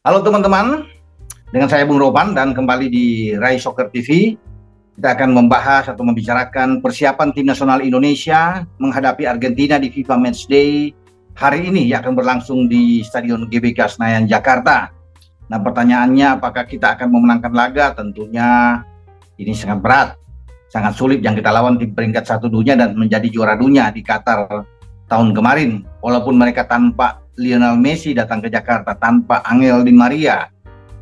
Halo teman-teman, dengan saya Bung Ropan dan kembali di Rai Soccer TV. Kita akan membahas atau membicarakan persiapan tim nasional Indonesia menghadapi Argentina di FIFA Matchday hari ini yang akan berlangsung di Stadion GBK Senayan, Jakarta. Nah, pertanyaannya apakah kita akan memenangkan laga? Tentunya ini sangat berat, sangat sulit yang kita lawan tim peringkat 1 dunia dan menjadi juara dunia di Qatar tahun kemarin. Walaupun mereka tanpa Lionel Messi datang ke Jakarta, tanpa Angel Di Maria,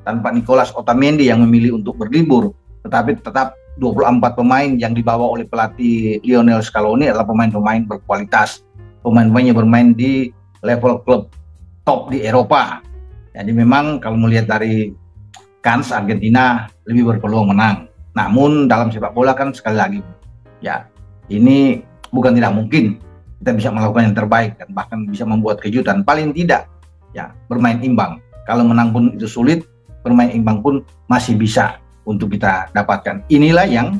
tanpa Nicolas Otamendi yang memilih untuk berlibur, tetapi tetap 24 pemain yang dibawa oleh pelatih Lionel Scaloni adalah pemain-pemain berkualitas, pemain-pemain yang bermain di level klub top di Eropa. Jadi memang kalau melihat dari kans, Argentina lebih berpeluang menang. Namun dalam sepak bola kan sekali lagi, ya ini bukan tidak mungkin kita bisa melakukan yang terbaik dan bahkan bisa membuat kejutan. Paling tidak ya bermain imbang. Kalau menang pun itu sulit, bermain imbang pun masih bisa untuk kita dapatkan. Inilah yang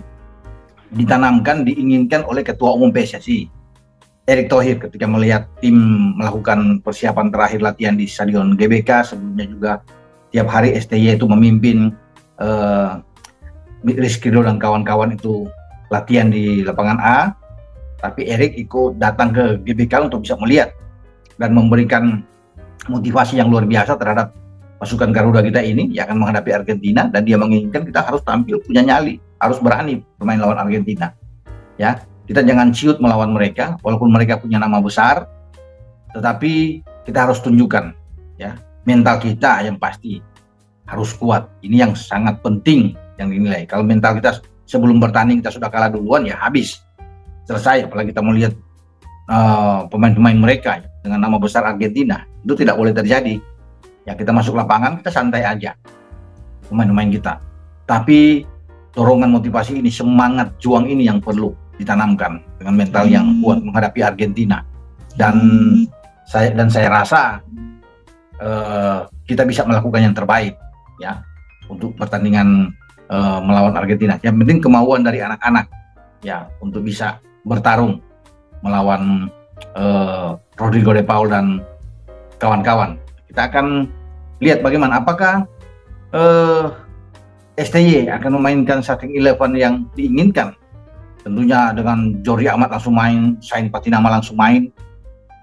ditanamkan, diinginkan oleh Ketua Umum PSSI Erick Thohir ketika melihat tim melakukan persiapan terakhir latihan di Stadion GBK. Sebelumnya juga tiap hari STY itu memimpin Rizky Ridho dan kawan-kawan itu latihan di lapangan A. Tapi Erick ikut datang ke GBK untuk bisa melihat dan memberikan motivasi yang luar biasa terhadap pasukan Garuda kita ini yang akan menghadapi Argentina, dan dia menginginkan kita harus tampil punya nyali, harus berani bermain lawan Argentina. Ya, kita jangan ciut melawan mereka walaupun mereka punya nama besar, tetapi kita harus tunjukkan ya mental kita yang pasti harus kuat. Ini yang sangat penting yang dinilai. Kalau mental kita sebelum bertanding kita sudah kalah duluan, ya habis. Selesai. Apalagi kita melihat pemain-pemain mereka dengan nama besar Argentina, itu tidak boleh terjadi. Ya, kita masuk lapangan kita santai aja, pemain-pemain kita. Tapi dorongan motivasi ini, semangat juang ini yang perlu ditanamkan dengan mental yang kuat menghadapi Argentina. Dan saya rasa kita bisa melakukan yang terbaik ya untuk pertandingan melawan Argentina. Yang penting kemauan dari anak-anak ya untuk bisa bertarung melawan Rodrigo De Paul dan kawan-kawan. Kita akan lihat bagaimana apakah STY akan memainkan starting 11 yang diinginkan. Tentunya dengan Jordi Amat langsung main, Sain Patinama langsung main,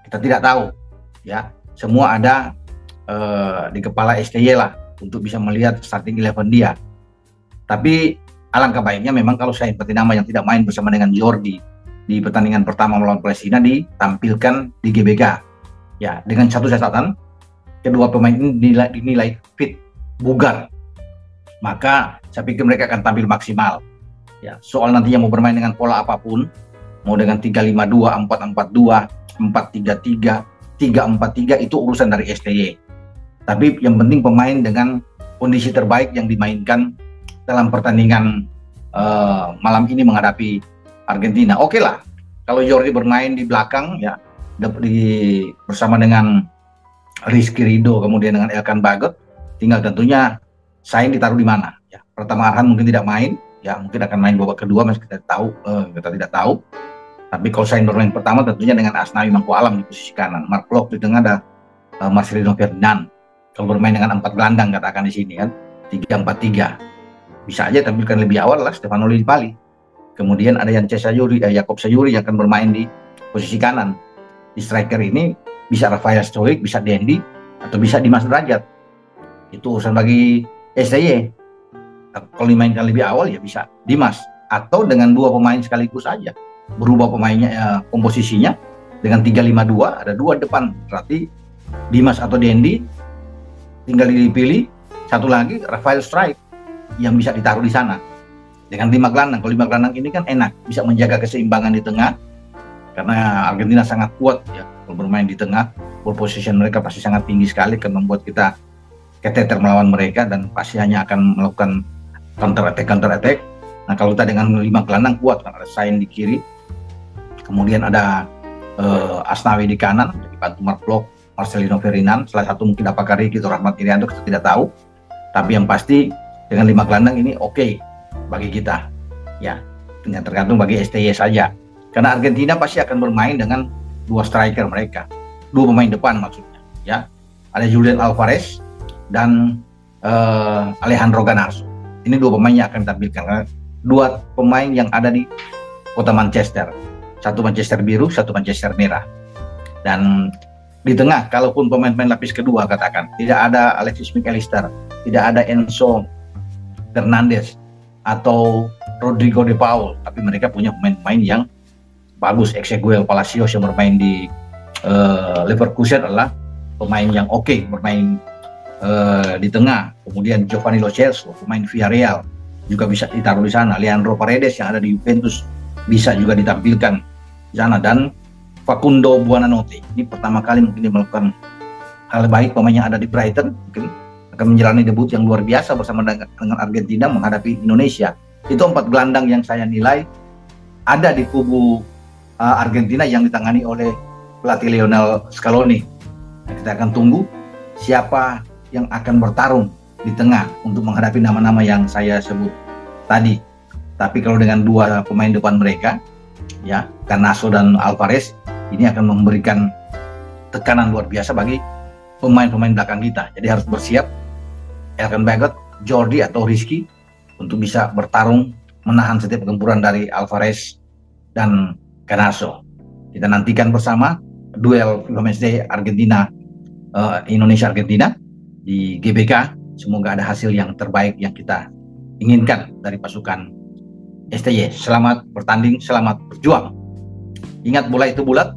kita tidak tahu ya. Semua ada di kepala STY lah untuk bisa melihat starting 11 dia. Tapi alangkah baiknya memang kalau Sain Patinama yang tidak main bersama dengan Jordi di pertandingan pertama melawan Palestina ditampilkan di GBK. Ya, dengan satu catatan, kedua pemain ini dinilai fit, bugar. Maka saya pikir mereka akan tampil maksimal. Ya, soal nantinya mau bermain dengan pola apapun, mau dengan 3-5-2, 4-4-2, 4-3-3, 3-4-3 itu urusan dari STY. Tapi yang penting pemain dengan kondisi terbaik yang dimainkan dalam pertandingan malam ini menghadapi Argentina. Oke lah, kalau Jordi bermain di belakang ya bersama dengan Rizky Ridho kemudian dengan Elkan Bagot, tinggal tentunya Sain ditaruh di mana. Ya, pertama Arhan mungkin tidak main, ya mungkin akan main babak kedua, masih kita tidak tahu. Tapi kalau Sain bermain pertama tentunya dengan Asnawi Mangku Alam di posisi kanan, Mark Locke di tengah, ada Marcelino Ferdinand. Kalau bermain dengan 4 gelandang katakan di sini kan 3-4-3. Bisa aja tampilkan lebih awal lah Stefano Lillipali. Kemudian ada Yance Sayuri, Jakob Sayuri yang akan bermain di posisi kanan. Di striker ini bisa Rafael Stoic, bisa Dendi, atau bisa Dimas Derajat. Itu urusan bagi STY. Kalau dimainkan lebih awal ya bisa Dimas, atau dengan 2 pemain sekaligus saja. Berubah pemainnya, komposisinya dengan 3-5-2, ada 2 depan. Berarti Dimas atau Dendi tinggal dipilih, satu lagi Rafael Stoic yang bisa ditaruh di sana. Dengan 5 gelandang, kalau 5 gelandang ini kan enak, bisa menjaga keseimbangan di tengah, karena Argentina sangat kuat ya, kalau bermain di tengah, ball position mereka pasti sangat tinggi sekali, akan membuat kita keteter melawan mereka dan pasti hanya akan melakukan counter attack. Nah, kalau kita dengan 5 gelandang kuat, kan ada Sain di kiri, kemudian ada Asnawi di kanan, dibantu Mark Locke, Marcelino Ferdinand, salah satu mungkin apakah Ricky atau Rahmat Irianto, kita tidak tahu, tapi yang pasti dengan 5 gelandang ini oke bagi kita ya, tergantung bagi STY saja, karena Argentina pasti akan bermain dengan 2 striker mereka, 2 pemain depan maksudnya ya. Ada Julian Alvarez dan Alejandro Garnacho. Ini dua pemain yang akan ditampilkan, karena dua pemain yang ada di kota Manchester, satu Manchester biru, satu Manchester merah. Dan di tengah, kalaupun pemain-pemain lapis kedua katakan, tidak ada Alexis McAllister, tidak ada Enzo Fernandez atau Rodrigo de Paul, tapi mereka punya pemain-pemain yang bagus. Ezequiel Palacios yang bermain di Leverkusen adalah pemain yang oke, bermain di tengah. Kemudian Giovanni Lo Celso, pemain Villarreal, juga bisa ditaruh di sana. Leandro Paredes yang ada di Juventus bisa juga ditampilkan di sana. Dan Facundo Buonanotte, ini pertama kali mungkin dia melakukan hal baik, pemain yang ada di Brighton, mungkin akan menjalani debut yang luar biasa bersama dengan Argentina menghadapi Indonesia. Itu 4 gelandang yang saya nilai ada di kubu Argentina yang ditangani oleh pelatih Lionel Scaloni. Kita akan tunggu siapa yang akan bertarung di tengah untuk menghadapi nama-nama yang saya sebut tadi. Tapi kalau dengan dua pemain depan mereka, ya, Garnacho dan Alvarez, ini akan memberikan tekanan luar biasa bagi pemain-pemain belakang kita. Jadi harus bersiap Elkan Bagot, Jordi atau Rizky untuk bisa bertarung menahan setiap gempuran dari Alvarez dan Garnacho. Kita nantikan bersama duel FIFA Matchday Argentina Indonesia Argentina di GBK. Semoga ada hasil yang terbaik yang kita inginkan dari pasukan STY. Selamat bertanding, selamat berjuang. Ingat, bola itu bulat,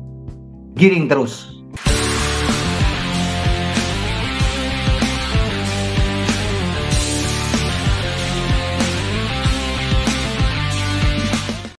giring terus.